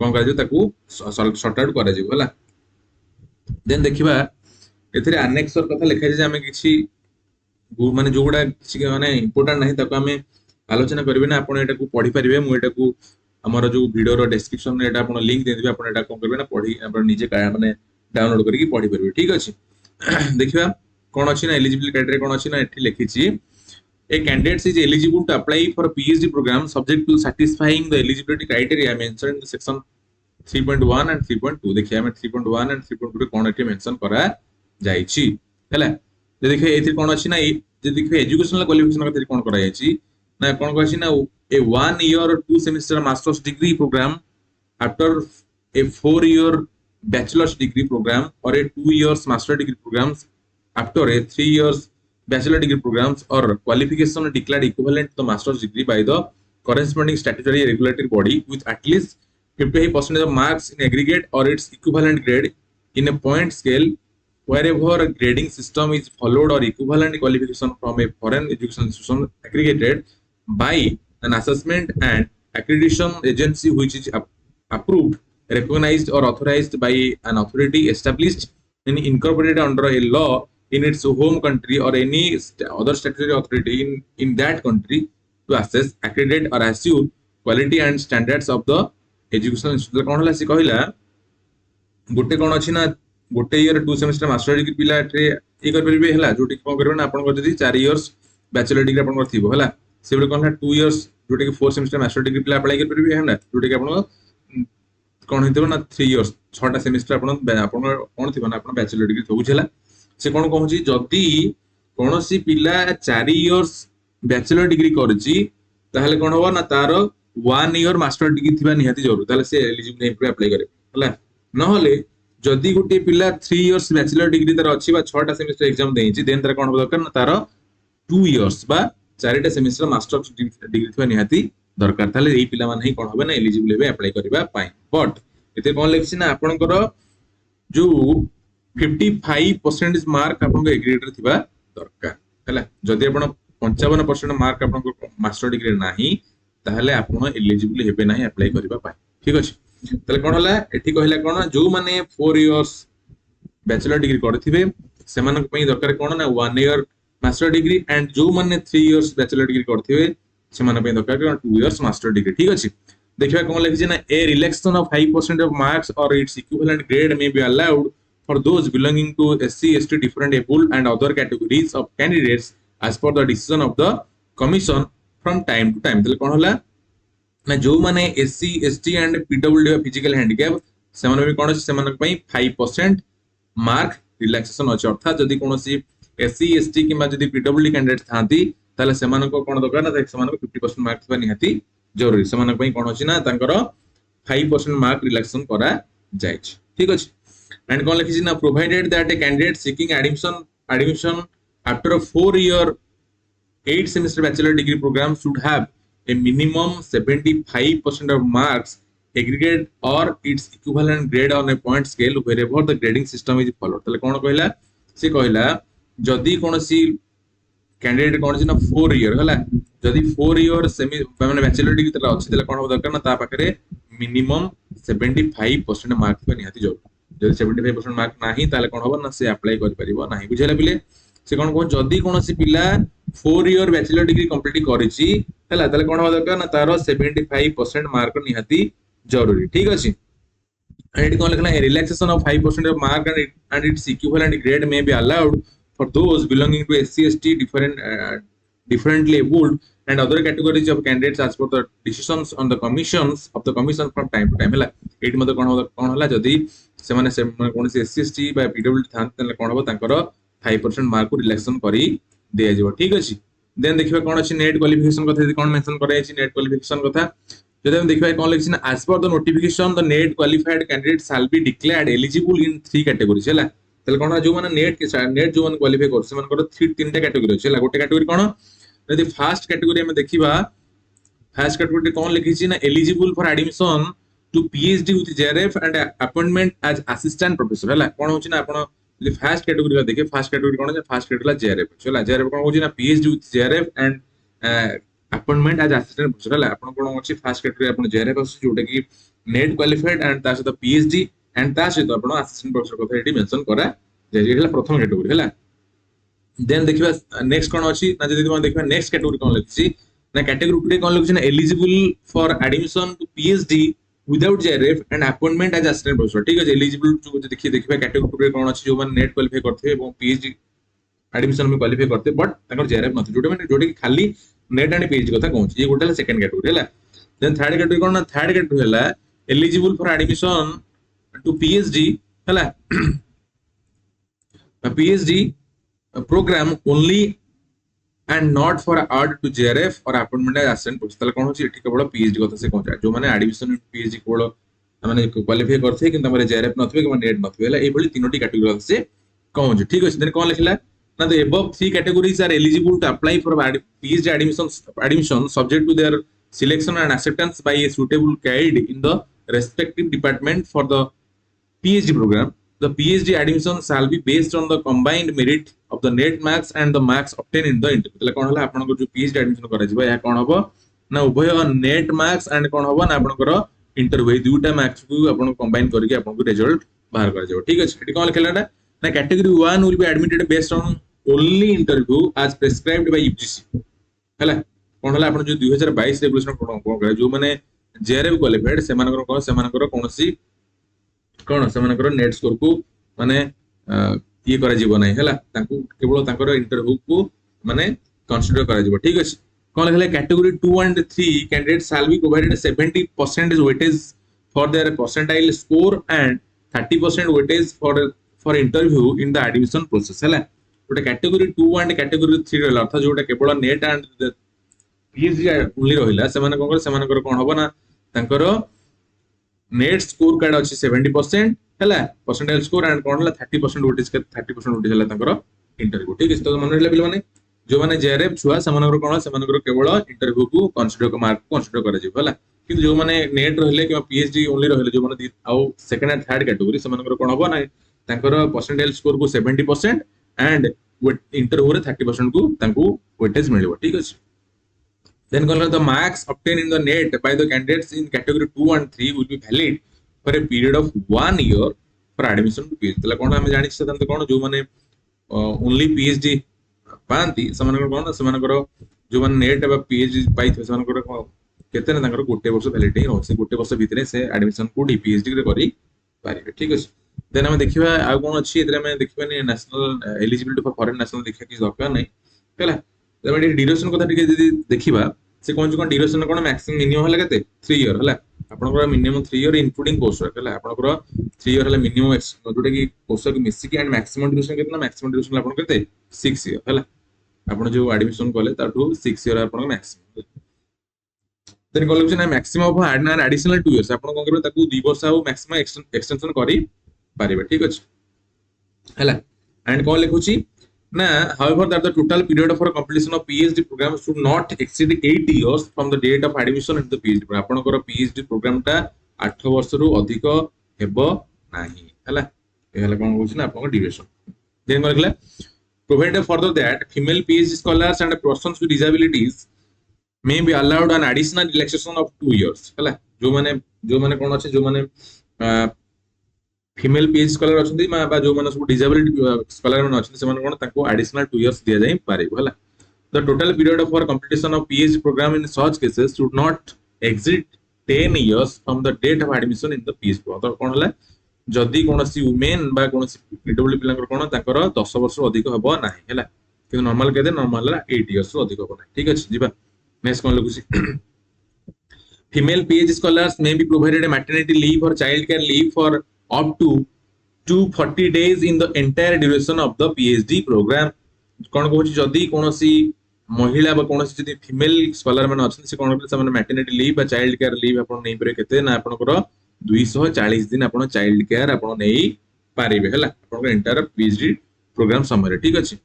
कोन करा जो ताकू सॉर्ट आउट करा जिवो हला देन देखिबा एथिरे अनेक्सर कथा लिखा जे हमें किछि माने जोगुडा किछि माने इंपोर्टेंट नाही ताको हमें आलोचना करबे ना आपण एटा को पढी परिबे मु एटा को हमर जो वीडियो रो डिस्क्रिप्शन में एटा आपण लिंक दे देबे आपण एटा कोन करबे ना पढी आपण निजे का माने डाउनलोड करके पढी परबे ठीक अछि देखिबा कोन अछि ना एलिजिबल क्राइटेरिया कोन अछि ना एठी लिखिछि a candidate is eligible to apply for a PhD program subject to satisfying the eligibility criteria mentioned in the section 3.1 and 3.2 देखिए हम 3.1 and 3.2 रे कोन एठी मेंशन करा जाईछि हैला जे देखिए एथि कोन अछि ना जे देखिए एजुकेशनल क्वालिफिकेशन कथि कोन करा जाईछि ना कोन कहछि ना a 1 year or 2 semester master's degree program after a 4 year bachelor's degree program or a 2 years master degree programs after a 3 years bachelor degree programs or qualification declared equivalent to the master's degree by the corresponding statutory regulatory body with at least 55% of marks in aggregate or its equivalent grade in a point scale wherever a grading system is followed or equivalent qualification from a foreign education institution aggregated by an assessment and accreditation agency which is approved, recognized or authorized by an authority established and incorporated under a law in its home country or any other statutory authority in that country to assess, accredit or assure quality and standards of the education institute कोन हला से कहला गोटे कोन अछि ना गोटे year 2 semester master degree पिला ये कर परिबे हला जोटी कोन करबे ना आपन जदी 4 इयर्स बैचलर डिग्री आपन थिबो हला से बेले कोन 2 इयर्स जोटे कि 4 सेमेस्टर मास्टर डिग्री पिला अप्लाई कर परिबे हला जोटे कि आपन कोन हितबो ना 3 इयर्स 6टा सेमेस्टर आपन कोन थिबो ना आपन बैचलर डिग्री थबु छला से कोन कहूची जदी कोनोसी पिला 4 इयर्स बैचलर डिग्री करची ताहले कोन हो ना तार 1 इयर मास्टर डिग्री थिबा निहाती जरूर ताहले से एलिजिबल नै अप्लाई करे हला नहले जदी गुटे पिला 3 इयर्स बैचलर डिग्री तार अछि बा 6टा सेमेस्टर एग्जाम देइची देन तार कोन हो दरकार ना तार 2 इयर्स बा 4टा सेमेस्टर मास्टर डिग्री थिबा निहाती दरकार ताले एई पिला मान ही कोन होबे ना एलिजिबल हेबे अप्लाई करबा पाई बट एते कोन लिखछि ना आपनकर जो 55% मार्क आपन एग्रीड थिबा दरकार हला जदी आपण 55% मार्क आपन मास्टर डिग्री नाही ताहले आपण एलिजिबल हेबे नाही अप्लाई करबा पाई ठीक अछि ताले कोन हला एठी कहला कोन जो माने 4 इयर्स बैचलर डिग्री करथिबे सेमान पई दरकार कोन ना 1 इयर मास्टर डिग्री एंड जो माने 3 इयर्स बैचलर डिग्री करथिबे सेमान पई दरकार 2 इयर्स मास्टर डिग्री ठीक अछि देखिबा कोन लिखि ना ए रिलैक्सेशन ऑफ 5% ऑफ मार्क्स और its equivalent grade may be allowed for those belonging to SC, ST, different able and other categories of candidates as per the decision of the commission from time to time. तले कोन होला ना जो माने SC, ST and PWD physical handicap से माने भी कोन अछि से माने पई 5% मार्क रिलैक्सेशन अछि अर्थात जदी कोनोसी SC, ST किबा जदी PWD कैंडिडेट थांती ताले से माने को कोन दरकार ना से माने 50% मार्क थबा निहाती जरूरी से माने पई कोन अछि ना तांकर 5% मार्क रिलैक्सेशन करा जाय छै ठीक अछि and कौन लिखी ना provided that a candidate seeking admission after a 4-year 8 semester bachelor degree program should have a minimum 75% of marks aggregate or its equivalent grade on a point scale wherever the grading system is followed तले कौन कहला से कहला जदी कोनसी candidate कोन ना 4 year हला जदी 4 इयर सेमी माने बैचलर डिग्री तला अछि तले कोन हो दरकार ना ता पाखरे मिनिमम 75% मार्क पे निहाती जरूर जदी 75% मार्क नाही ताले कोन होबा ना से अप्लाई करि परिबो नाही बुझेला बिले से कोन कोन जदी कोनसी पिला 4 इयर बैचलर डिग्री कंप्लीट करिछि हला ताले कोन हो दरकार ना तारो 75% मार्क निहाती जरूरी ठीक अछि एंड कोन लिखना relaxation of 5% of mark and its equivalent grade may be allowed for those belonging to SC, ST, differently abled and other categories of candidates as per the decisions on the commissions of the commission from time to time हला eighty मते कोन होला जदी से माने कोनसी SC, ST बा PWD थान तले कोन होबो तांकर 5% मार्क को रिलैक्सेशन करी दे जेबो ठीक अछि देन देखिबा कोन अछि नेट क्वालिफिकेशन कथा कोन मेंशन करै अछि नेट क्वालिफिकेशन कथा जदि हम देखिबा कोन लिखछि ना as per the notification the net qualified candidates shall be declared eligible in 3 categories हला तले कोन जो माने नेट जो माने क्वालिफाई कर से मानकर 3टा कैटेगरी अछि ला गोटे कैटेगरी कोन यदि फर्स्ट कैटेगरी में देखिबा फर्स्ट कैटेगरी कोन लिखि छि ना eligible for admission to PhD with JRF and appointment as assistant professor हला कोन होछि ना आपण यदि फर्स्ट कैटेगरी देखे फर्स्ट कैटेगरी कोन फर्स्ट कैटेगरी ला JRF हला JRF कोन होछि ना PhD with JRF and appointment as assistant professor हला आपण कोन होछि फर्स्ट कैटेगरी आपण JRF होछि जोटा कि नेट क्वालिफाइड एंड ता सहित PhD एंड ता सहित आपण असिस्टेंट प्रोफेसर कथा एटी मेंशन करा जे हला प्रथम कैटेगरी हला देन देखिबा नेक्स्ट कोन अछि ना जदि हम देखिबा नेक्स्ट कैटेगरी कोन लिखछि ना कैटेगरी 2 कोन लिखछि ना eligible for admission to PhD without JRF and appointment as assistant professor ठीक अछि एलिजिबल जो देखिबा कैटेगरी 2 कोन अछि जो माने नेट क्वालिफाई करथे एवं PhD एडमिशन में क्वालिफाई करथे बट ताकर JRF नथि जोटा माने जोटा कि खाली नेट एंड PhD कथा कहउछि ये गोटा सेकंड कैटेगरी हला देन थर्ड कैटेगरी कोन ना थर्ड कैटेगरी हला eligible for admission to PhD हला a PhD program only and not for add to JRF or appointment as assistant professor तले कोन होछि एठी केवल PhD कथा से कहउछि जो माने एडमिशन PhD केवल माने क्वालिफाई करथे कि तमरे JRF नथबे कि नेट नथबे हला ए भली तीनोटी कैटेगरी से कहउछि ठीक अछि देन कोन लिखला ना the above 3 categories are eligible to apply for PhD admission subject to their selection and acceptance by a suitable guide in the respective department for the PhD program the PhD admission shall be based on the combined merit of the net marks and the marks obtained in the interview तले कोन हला आपन को जो PhD admission करा जिबा या कोन हबो ना उभय नेट मार्क्स एंड कोन हबो ना आपन को इंटरव्यू दुटा मार्क्स को आपन कंबाइन करके आपन को रिजल्ट बाहर कर जाबो ठीक अछि एठी कोन लिखलाडा ना category 1 will be admitted based on only interview as prescribed by UGC हला कोन हला आपन जो 2022 रेगुलेशन कोन जो माने जेआरएफ क्वालिफाइड सेमानकर कौन से नेट स्कोर को माने ये करा जीवो नहीं हैला तांको केवल तांकर इंटरव्यू को माने कंसीडर करा जीवो ठीक अछि कौन लिखले category 2 and 3 candidates shall be provided 70% weightage for their percentile score and 30% weightage for interview in the admission process हैला गोटे कैटेगरी 2 and कैटेगरी 3 रहला अर्थात जोटा केवल नेट एंड पीएचडी ओनली रहिला सेमानकर कोन हबो ना तांकर नेट स्कोर कार्ड अच्छी 70% है परसेंटाइल स्कोर एंड कौन है 30% वेटेज 30% वेटेज है तांकर इंटरव्यू ठीक है तो मन रहिला पिल माने जो माने जेआरएफ छुआ सेमानकर कोन सेमानकर केवल इंटरव्यू को कंसीडर मार्क कंसीडर करा जिवो हला किंतु जो माने नेट रहिले कि पीएचडी ओनली रहिले जो माने आउ सेकंड एंड थर्ड कैटेगरी सेमानकर कोन हबो ना तांकर परसेंटाइल स्कोर को 70% एंड इंटरव्यू रे 30% को तांको वेटेज मिलबो ठीक अछि then the marks obtained in the net by the candidates in category 2 and 3 will be valid for a period of 1 year for admission to PhD तला कोन हम जानि छ तंत कोन जो माने ओनली PhD पांती समानकर कोन समानकर जो माने नेट बा PhD पाई थ समानकर केते न तांकर गोटे वर्ष वैलिडिटी हो से गोटे वर्ष भीतर से एडमिशन को PhD रे करी पारिबे ठीक अछि देन हम देखिबा आ कोन अछि एतरे हम देखिबा ने national eligibility for foreign national देखिया कि दरकार नै हैला तबे ड्यूरेशन को देखिबा से कौन ड्यूरेशन कोन मैक्सिमम मिनिमम हला केते 3 इयर हला आपनकर minimum 3 year including post work हला आपनकर 3 इयर हला मिनिमम जोटा कि पोस्ट वर्क मिसी के एंड मैक्सिमम ड्यूरेशन केतना मैक्सिमम ड्यूरेशन आपन केते 6 इयर हला आपन जो एडमिशन कोले ताठू 6 इयर आपन मैक्सिमम देन कॉलेज ना मैक्सिमम ऑफ एडिशनल 2 इयर्स आपन कोन करबे ताकू 2 वर्ष आ मैक्सिमम एक्सटेंशन करी पारिबे ठीक अछि हला एंड कोन लिखुची ना however that the total period for completion of PhD program should not exceed 8 years from the date of admission into the PhD program आपनकर PhD program ता 8 वर्ष रु अधिक हेबो नाही हला एहला कोन होछि ना आपनकर ड्यूरेशन देन कहला provided further that female PhD scholars and persons with disabilities may be allowed an additional relaxation of 2 years हला जो माने कोन अछि जो माने फीमेल पीएचडी स्कॉलर अछंती बा जो माने सब डिसेबिलिटी स्कॉलर मन अछंती से माने कोन ताको एडिशनल 2 इयर्स दिया जाय पारिबो हला the total period for completion of PhD programme in such cases should not exceed 10 years from the date of admission in the PhD programme तो कोन हला जदी कोनसी वुमेन बा कोनसी पीडब्ल्यू पिलांकर कोन ताकर 10 वर्ष अधिक हबो नाही हला कि नॉर्मल केदे नॉर्मल 8 इयर्स अधिक हबो नाही ठीक अछि जिबा next cone लगुसी female PhD scholars may be provided a maternity leave or child care leave for up to 240 days in the entire duration of the PhD program कोन कहूची जदी कोनोसी महिला बा कोनोसी जदी फीमेल स्कॉलर मन अछन से कोन से माने मैटरनिटी लीव बा चाइल्ड केयर लीव आपन नै परे केते ना आपनकर 240 दिन आपन चाइल्ड केयर आपन नै पारिबे हला आपनकर एंटायर PhD प्रोग्राम समय ठीक अछि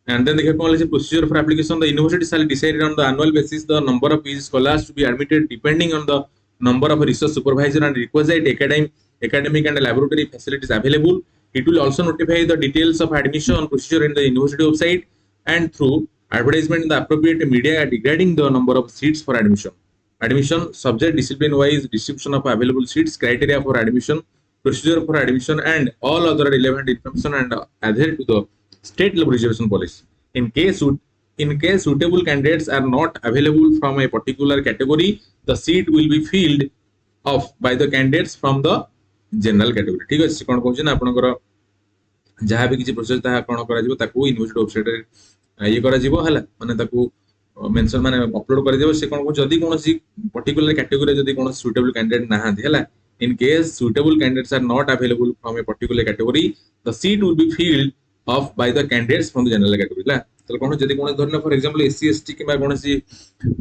and then देखिए कौन है procedure for application the university shall decide on the annual basis the number of PhD scholars to be admitted depending on the number of research supervisor and requisite academic and laboratory facilities available it will also notify the details of admission procedure in the university website and through advertisement in the appropriate media regarding the number of seats for admission subject discipline wise distribution of available seats criteria for admission procedure for admission and all other relevant information and adhere to the state level reservation policy. In case suitable candidates are not available from a particular category, the seat will be filled off by the candidates from the general category. ठीक है कौन कहूँ ना आपनकर जहाँ भी किसी process ता कौन करा जिवो ताकू यूनिवर्सिटी वेबसाइट रे ये करा जिवो हला माने ताकू मेंशन माने अपलोड करा जिवो से कौन को जदी कोनोसी पर्टिकुलर कैटेगरी जदी कोनोसी सुटेबल कैंडिडेट ना हला in case suitable candidates are not available from a particular category the seat will be filled off by the candidates from the general category ला तो कोन जदी कोन धरना फॉर एग्जांपल एससी एसटी किबा कोनसी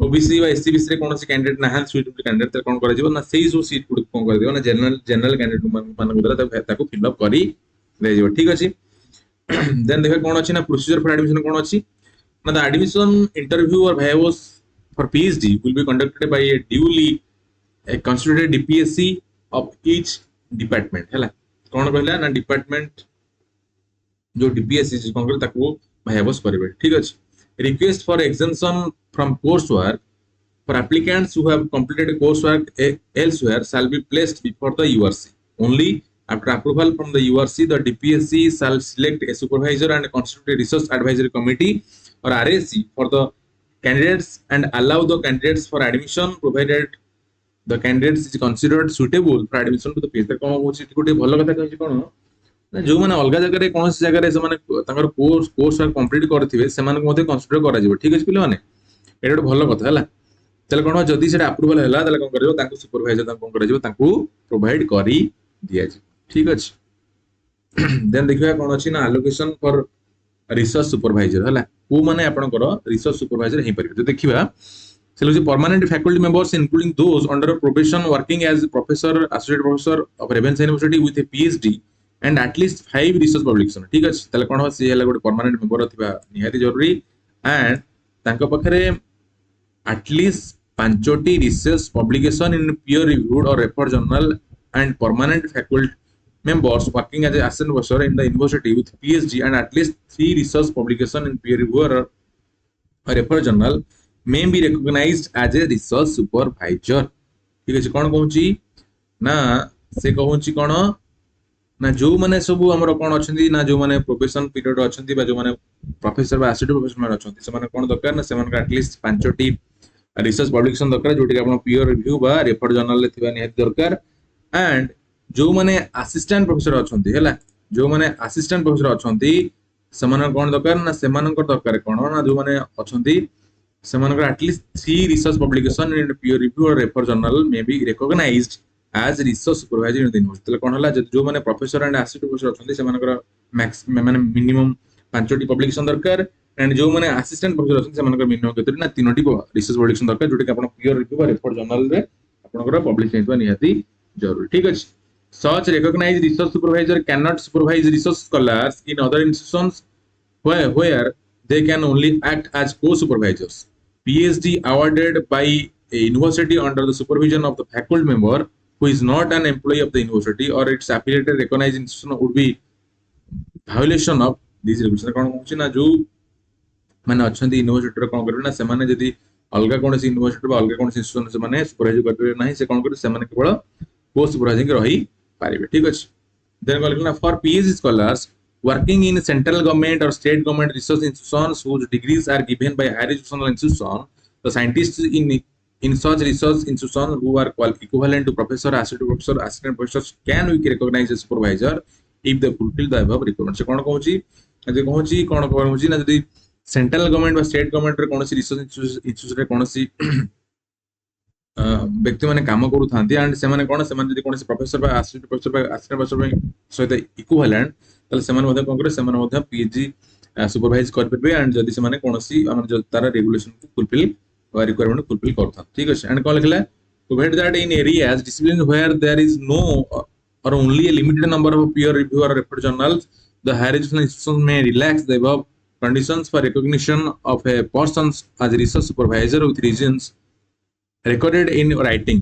OBC बा SC BC रे कोनसी candidate ना suitable candidate त कोन करा जिवो ना सेही सो सीट को कोन कर दियो ना जनरल कैंडिडेट मान को द्वारा ताको फिल अप करी दे जिवो ठीक अछि देन देखा कोन अछि ना प्रोसीजर फॉर एडमिशन कोन अछि ना द एडमिशन इंटरव्यू और vivas for PhD will be conducted by A duly a constituted DPSC of each department हैला कोन कहला ना डिपार्टमेंट जो DPSC जे कोन कर ताको वाइवास करबे ठीक अछि request for exemption from coursework for applicants who have completed coursework elsewhere shall be placed before the URC only after approval from the URC the DPSC shall select a supervisor and constitute a research advisory committee or RAC for the candidates and allow the candidates for admission provided the candidates is considered suitable for admission to the PhD कोन होची गोटे भलो कथा कहछि कोन ना जो माने अलगा जगह रे कोन जगह रे से माने तांकर कोर्स कंप्लीट करथिबे से माने मध्ये कंसीडर करा जिवो ठीक अछि पिले माने एटा गोटे भलो कथा हला तले कोन जदी सेटा अप्रूवल हला तले कोन करिवो तांको सुपरवाइजर तांको कोन करा जिवो तांको प्रोवाइड करी दिया जी ठीक अछि देन देखिबा कोन अछि ना एलोकेशन फॉर रिसर्च सुपरवाइजर हला को माने आपनकर रिसर्च सुपरवाइजर हे परिबे तो देखिबा सेलुसी permanent faculty members including those under probation working as professor associate professor of Ravenshaw university with a PhD and at least 5 research publication ठीक अछि तले कोन हो सी हला गोटे परमानेंट मेंबर थिबा निहाती जरूरी एंड तांको पखरे एटलीस्ट 5टी research publication in peer reviewed or referred journal and permanent faculty members working as an assistant professor in the university with PhD and at least 3 research publication in peer reviewed or referred journal may be recognized as a research supervisor ठीक अछि कोन कहूची ना से कहूची कोन ना जो माने सब हमर कोन अछंती ना जो माने प्रोफेशन पीरियड अछंती बा जो माने प्रोफेसर बा एसोसिएट प्रोफेसर माने अछंती से माने कोन दरकार ना से माने एटलीस्ट 5टी रिसर्च पब्लिकेशन दरकार जोटी आपण पीयर रिव्यू बा रेफर जर्नल ले थिबा निहाती दरकार एंड जो माने असिस्टेंट प्रोफेसर अछंती हैला जो माने असिस्टेंट प्रोफेसर अछंती समान कोन दरकार ना सेमानकर दरकार कोन ना जो माने अछंती सेमानकर at least 3 research publication in peer review or refer journal may be recognized as research supervisor in the university तले कोन हला जो माने प्रोफेसर एंड असिस्टेंट प्रोफेसर अछंती सेमानकर मैक्स माने मिनिमम 5टी पब्लिकेशन दरकार एंड जो माने असिस्टेंट प्रोफेसर अछन सेमानकर मिनिमम केतरी ना 3टी रिसर्च पब्लिकेशन दरकार जोटी आपण peer review or refer journal रे आपनकर पब्लिश हेतु निहाती जरूरी ठीक अछि such recognized research supervisor cannot supervise research scholars in other institutions where they can only act as co-supervisors PhD awarded by a university under the supervision of the faculty member who is not an employee of the university or its affiliated recognized institution would be violation of these regulations कोन होछि ना जो माने अछंती university रे कोन करबे ना से माने जदी अलगा कोनसी यूनिवर्सिटी बा अलगा कोनसी इंस्टीट्यूशन से माने सुपरवाइज करबे नाही से कोन करे से माने केवल को सुपरवाइजिंग रही पारिबे ठीक अछि देन कहलना for PhD scholars working in central government or state government research institutions whose degrees are given by higher educational institution the scientists in such research institutions who are equivalent to professor assistant professors can be recognized as supervisor if they fulfill the above requirements कोन कहूची कोन कहूची ना जदी central government बा state government रे कोनसी research institute रे कोनसी व्यक्ति माने काम करू थांती एंड से माने कोन से माने जदी कोनसी प्रोफेसर बा असिस्टेंट प्रोफेसर सहित इक्विवेलेंट तले से माने कोन करे से माने पीएचडी सुपरवाइज कर परबे एंड जदी से माने कोनसी हमर जो तारा रेगुलेशन को फुलफिल रिक्वायरमेंट फुलफिल करथान ठीक अछि एंड कोन लिखला provide that in areas discipline where there is no or only a limited number of peer review or referred journals the higher educational institutions may relax the above conditions for recognition of a person as a research supervisor with reasons recorded in writing.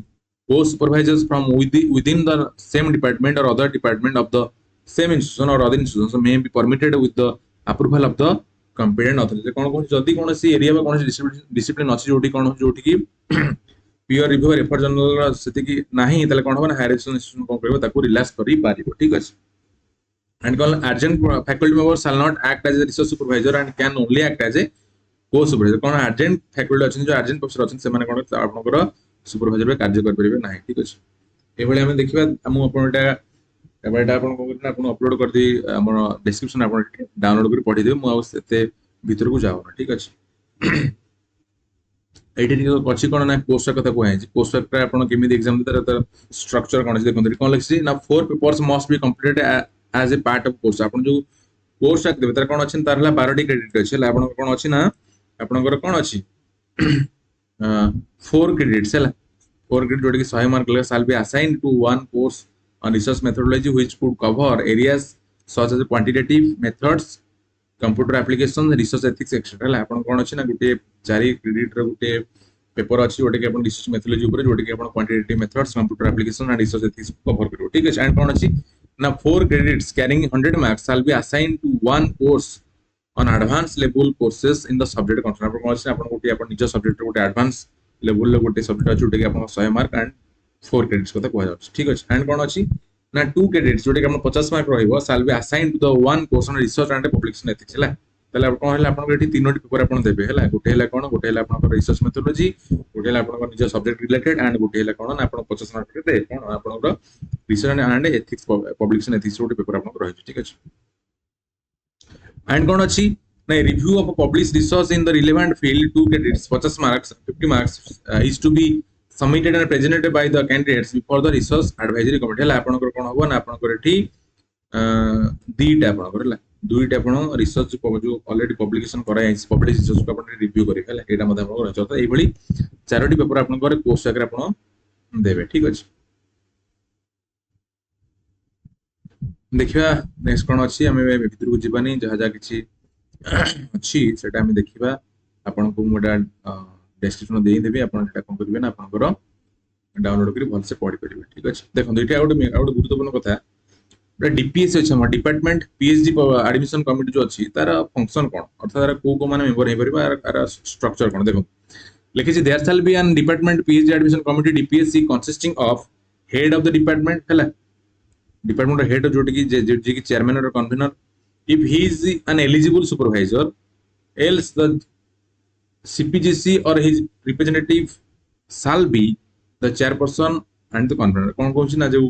Co-supervisors from within the same department or other department of the same institution or other institutions may be permitted with the approval of the competent authority. कौन कौन जदी कौन सी area में कौन सी discipline अछि जोटी कौन जोटी की peer review refer journal सेति की नाही तले कौन हो ना हायर एजुकेशन इंस्टीट्यूशन कोन करबो ताको रिलैक्स करी पारिबो ठीक अछि and call urgent faculty members shall not act as a research supervisor and can only act as a co-supervisor cone urgent faculty अछि जो urgent प्रोफेसर अछि से माने कोन आपनकर सुपरवाइजर रे कार्य कर परिबे नाही ठीक अछि ए भली हम देखिबा हम आपनटा एबेटा आपन कोन करना आपन अपलोड कर दी हमर डिस्क्रिप्शन आपन डाउनलोड करी पढि देबो मु सेते भीतर को जाओ ठीक अछि एटी अछि कोन ना पोस्ट कथा को है पोस्ट रे आपन केमि एग्जाम दे स्ट्रक्चर कोन अछि देखन कोन लिखछि ना 4 papers must be completed as a part of course आपण जो कोर्स देबे तार कोन अछि तारला 12 टी क्रेडिट अछि आपण कोन अछि ना आपनकर कोन अछि 4 क्रेडिट्स हला 4 क्रेडिट जोटी 100 मार्क ले साल be assign to one course on research methodology which could cover areas such as quantitative methods computer application research ethics etcetera हला आपण कोन अछि ना गुटे 4 क्रेडिट रे गुटे पेपर अछि जोटी के आपण रिसर्च मेथोडोलॉजी ऊपर जोटी के आपण quantitative methods computer application and research ethics cover करू ठीक अछि एंड कोन अछि now 4 credits carrying 100 marks shall be assigned to one course on advanced level courses in the subject concerned आपण कोन आपण गोटे आपण निज सब्जेक्ट गोटे एडवांस लेवल ले गोटे सब्जेक्ट अछि जोटे के आपण 100 मार्क एंड 4 क्रेडिट्स कथा कहै जाउछ ठीक अछि एंड कोन अछि ना 2 क्रेडिट्स जोटे के आपण 50 mark रहइबो shall be assigned to the one course on research and publication ethics हला তাহলে কোন হলা আপনার এটি তিনোটি পেपर আপন দেবে হলা গোটে হলা কোন গোটে হলা আপনার রিসर्च মেথোডोलॉजी গোটে হলা আপনার নিজ सब्जेक्ट रिलेटेड एंड गोटे हला कोन आपन 50 मार्क रे कोन आपनकर research and ethics publication ethics गोटे पेपर आपन रहि ठीक अछि एंड कोन अछि ना review of publish research in the relevant field to candidates 50 marks 50 marks is to be submitted and presented by the candidates before the research advisory committee हला आपनकर कोन होबो ना आपनकर एठी दीटा आपनकर हला दुईटा आपण रिसर्च जो ऑलरेडी पब्लिकेशन कराई पब्लिश रिसर्च को आपण रिव्यू करि हला एटा मध्ये आपण रहछ त एई भली चारोटी पेपर आपण करे कोर्स आकर आपण देबे ठीक अछि देखिबा नेक्स्ट कोन अछि हमें भीतर को जीवानी जहा जा किछि अछि सेटा हम देखिबा आपण को मोडा डिस्क्रिप्शन देई देबे आपण एटा कोन करबे ना आपण को डाउनलोड करी भल से पढि परिबे ठीक अछि देखो एटा आउट गुरुत्वपूर्ण कथा डीपीएस अच्छा डिपार्टमेंट पीएचडी एडमिशन कमिटी जो अच्छी तार फंक्शन कौन अर्थात तार को माने मेंबर हे परबा तार स्ट्रक्चर कौन देखो लिखि छी there shall be an department PhD admission committee DPSC consisting of head of the department हला डिपार्टमेंट हेड जोटी की जे की chairman or convener if he is an eligible supervisor else the CPGC or his representative shall be the chairperson and the convener कौन कहूँ ना जो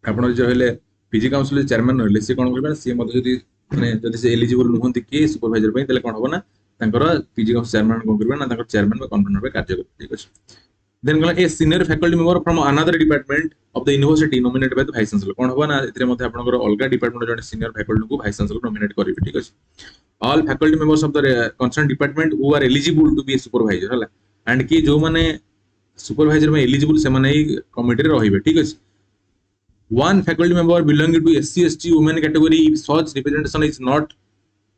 आपण जो हेले पीजी काउंसिल चेयरमैन रहले से कोन करबे से मते जदी माने जदी से एलिजिबल नहंती के सुपरवाइजर पई तले कोन होबो ना तांकर पीजी काउंसिल चेयरमैन कोन करबे ना तांकर चेयरमैन बा कन्वीनर पे कार्य करबे ठीक अछि देन गला a senior faculty member from another department of the university nominated by the vice chancellor कोन होबो ना इतरे मते आपनकर अलगा डिपार्टमेंट जने सीनियर फैकल्टी को वाइस चांसलर नॉमिनेट करबे ठीक अछि all faculty members of the concern department who are eligible to be a supervisor हला एंड की जो माने सुपरवाइजर में एलिजिबल से माने कमिटी रे रहिबे ठीक अछि one faculty member belonging to SC/ST women category if such representation is not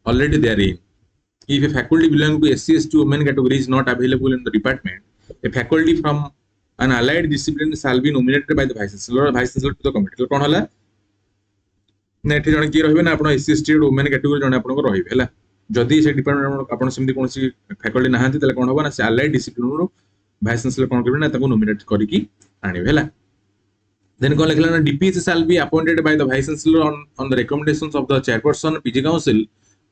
already therein. If a faculty belonging to SC/ST women category is not available in the department, a faculty from an allied discipline shall be nominated by the vice chancellor to the committee. कौन हला ना एठी जण की रहबे ना आपण SC/ST women category जण आपण को रहबे हला जदी से डिपार्टमेंट आपण सेमती कोनसी फैकल्टी नाहंती तले कोन होबा ना से allied discipline रो vice chancellor कोन करबे ना ताको नोमिनेट करी की आनिबे हला then कौन लिखला ना DPS shall be appointed by the vice chancellor on the recommendations of the chairperson PG council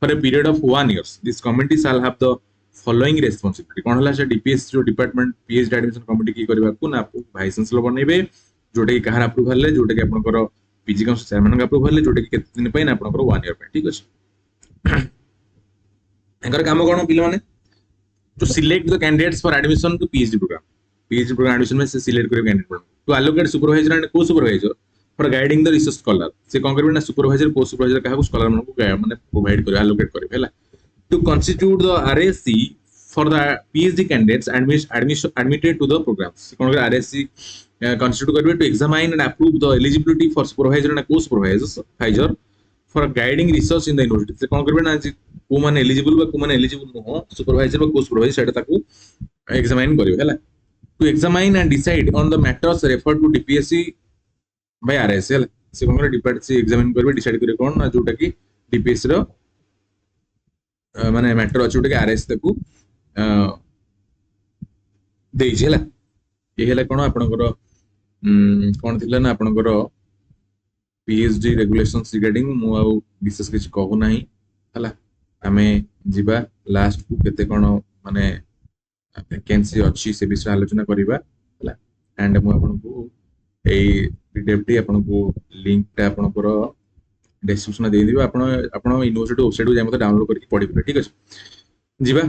for a period of 1 year. This committee shall have the following responsibility. कौन हला से DPS जो डिपार्टमेंट PhD एडमिशन कमिटी की करबा को ना vice chancellor बनैबे जोटे की कहार अप्रूवल ले जोटे की आपनकर PG council chairman का अप्रूवल ले जोटे की केते दिन पई ना आपनकर 1 year पे ठीक अछि एकर काम कोन पिले माने to select the candidates for admission to PhD program admission में से सिलेक्ट करे candidate to allocate supervisor and co supervisor for guiding the research scholar से कोन करबे ना सुपरवाइजर को सुपरवाइजर का स्कॉलर मन को माने प्रोवाइड करे एलोकेट करे हैला to constitute the RSC for the PhD candidates admitted to the programs कोन करे आरएससी कॉन्स्टिट्यूट करबे to examine and approve the eligibility for supervisor and co supervisor for guiding research in the university से कोन करबे ना को माने eligible बा को माने एलिजिबल नो सुपरवाइजर बा को सुपरवाइजर सेटा ताको एग्जामाइन करबे हैला to examine and decide on the matters referred to DPSC by RSL से कोन डिपार्टमेंट से एग्जामिन करबे डिसाइड करे कोन ना जोटा की DPSC रो माने मैटर अछि जोटा की RS तकू देइ छला ए हेला कोन आपनकर कोन थिला ना आपनकर PhD रेगुलेशंस रिगार्डिंग मु आ विशेष किछ कहू नाही हला हमें जिबा लास्ट को केते कोन माने वैकेंसी अच्छी से विषय आलोचना करिबा हला एंड मु आपन को एई पीडीएफ आपन को लिंक टा आपन को डिस्क्रिप्शन दे दिबा आपन यूनिवर्सिटी वेबसाइट को जाय मते डाउनलोड करके पढि पे ठीक अछि जिबा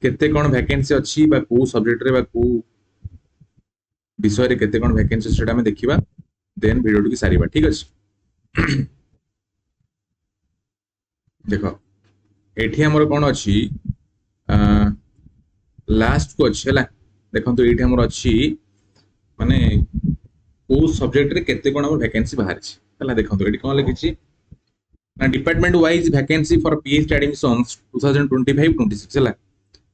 केते कोन वैकेंसी अच्छी बा को सब्जेक्ट रे बा को विषय रे केते कोन वैकेंसी सेटा में देखिबा देन वीडियो की सारीबा ठीक अछि देखो एठी हमर कोन अछि लास्ट को अच्छे हला देखंतु एठी हमर अछि माने को सब्जेक्ट रे केते कोन हमर वैकेंसी बाहर छी हला देखंतु एठी कोन लिखि छी ना department wise vacancy for PhD admissions 2025-26 हला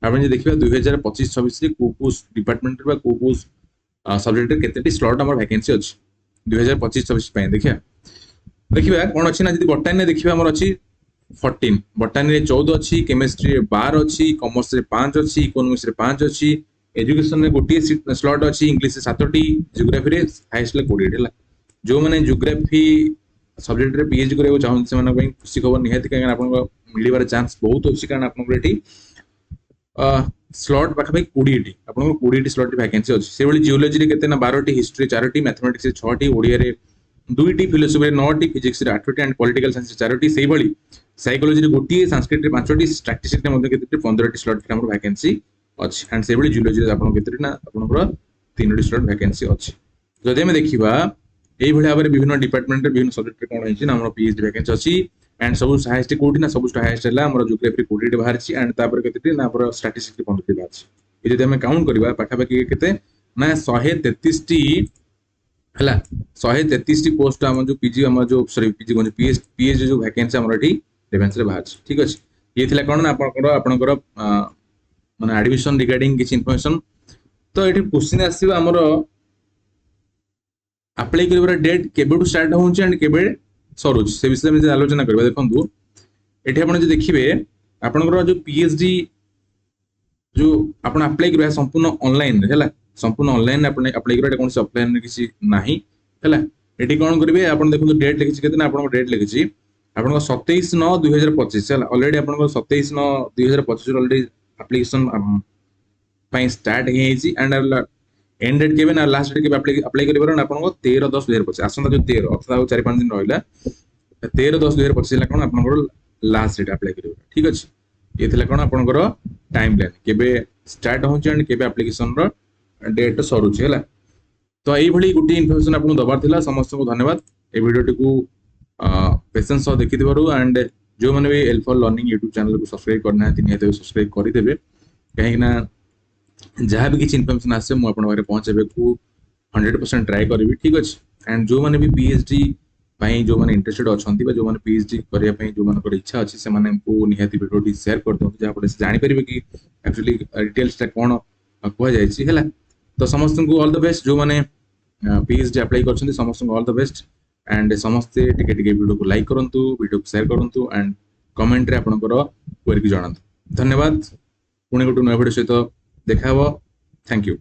आपण जे देखिबा 2025-26 रे को डिपार्टमेंट रे को सब्जेक्ट रे केतेटी स्लॉट हमर वैकेंसी अछि 2025-26 पे देखिबा कोन अछि ना जदी बॉटनी ने देखिबा हमर अछि 14 बॉटनी रे 14 अछि केमिस्ट्री रे 12 अछि कॉमर्स रे 5 अछि इकोनॉमिक्स रे 5 अछि एजुकेशन रे गोटी स्लॉट अछि इंग्लिश रे 7टी ज्योग्राफी रे हाईएस्ट ले 20 हला जो माने ज्योग्राफी सब्जेक्ट रे पीएचडी करबो चाहन से माने खुशी खबर निहाती कारण आपन मिलिबार चांस बहुत अछि कारण आपन एठी स्लॉट पाखापाखि 20टी आपन 20टी स्लॉट वैकेंसी अछि से बली जियोलॉजी रे केते ना 12टी हिस्ट्री 4टी मैथमेटिक्स रे 6टी ओडिया रे 2टी फिलोसफी रे 9टी फिजिक्स रे 8टी एंड पॉलिटिकल साइंस रे 4टी सेही बली साइकोलॉजी रे गोटी संस्कृत रे 5टी स्टैटिस्टिक्स रे मध्ये केते 15टी स्लॉट रे हमर वैकेंसी अछि एंड से बली जियोलॉजी रे आपन केते ना आपन 3टी स्लॉट वैकेंसी अछि जदि हम देखिबा एई भली भाबरे विभिन्न डिपार्टमेंट रे विभिन्न सब्जेक्ट रे कोन होइछि ना हमर पीएचडी वैकेंसी अछि एंड सब हाईएस्ट कोटी ना सब हाईएस्ट हला हमर जियोग्राफी 20 बाहर छी एंड तापर केते ना हमर स्टैटिस्टिक्स 15 बाहर छी ए जदि हम काउंट करबा पाखापाखि केते ना 133 टी हला 133 टी पोस्ट हम जो पीजी हम जो सॉरी पीजी कोन पीएचडी जो वैकेंसी हमर एठी रेवेन्स रे बाहर छी ठीक अछि ये थिला कोन ना आपनकर माने एडमिशन रिगार्डिंग किछ इन्फॉर्मेशन तो एठी क्वेश्चन आसीबा हमर अप्लाई करिवार डेट केबेटू स्टार्ट होउछ एंड केबे सरुछ से विषय में आलोचना करबा देखंतु एठी आपण जे देखिबे आपनकर जो पीएचडी जो आपण अप्लाई करबा संपूर्ण ऑनलाइन हैला संपूर्ण ऑनलाइन आपण अप्लाई करबा कोन से ऑफलाइन किसी नाही हैला एठी कोन करबे आपण देखंतु डेट लिखिछि केतना आपण डेट लिखिछि आपण 27/9/2025 हैला ऑलरेडी आपण 27/9/2025 ऑलरेडी एप्लीकेशन पई स्टार्ट हे छि एंड एंड डेट केबे ना लास्ट डेट केबे अप्लाई करिबार ना आपन 13/10/2025 आसंता जो 13 अर्थात 4-5 दिन रहिला 13/10/2025 ला कोन आपन लास्ट डेट अप्लाई करिबार ठीक अछि ये थिला कोन आपन टाइम लाइन केबे स्टार्ट होछ एंड केबे एप्लीकेशन रो डेट सरुछ हैला तो एई भली गुटी इन्फॉर्मेशन आपन दबार थिला समस्त को धन्यवाद ए वीडियोटी को पेशेंस सह देखि दिबारु एंड जो माने भी L for learning YouTube channel को सब्सक्राइब करना है तिनि हेते सब्सक्राइब करि देबे कहीं ना जहाँ भी किसी इन्फॉर्मेशन आसे मु आपन पारे पहुंचेबे को 100% ट्राई करिवि ठीक अछि एंड जो माने भी पीएचडी पई जो माने इंटरेस्टेड अछंती बा जो माने पीएचडी करिया पई जो माने इच्छा अछि से माने को निहाती वीडियो शेयर कर दो जहाँ पर से जानि परिबे कि एक्चुअली डिटेल्स ता कोन कहवा जाय छी हैला तो समस्त को ऑल द बेस्ट जो माने पीएचडी अप्लाई करछंती समस्त को ऑल द बेस्ट एंड समस्त टिके टिके वीडियो को लाइक करंतु वीडियो को शेयर करंतु एंड कमेंट रे आपनकर क्वेरी को जणांतु धन्यवाद पुणे गोटो नया वीडियो सहित देखा हबो थैंक यू।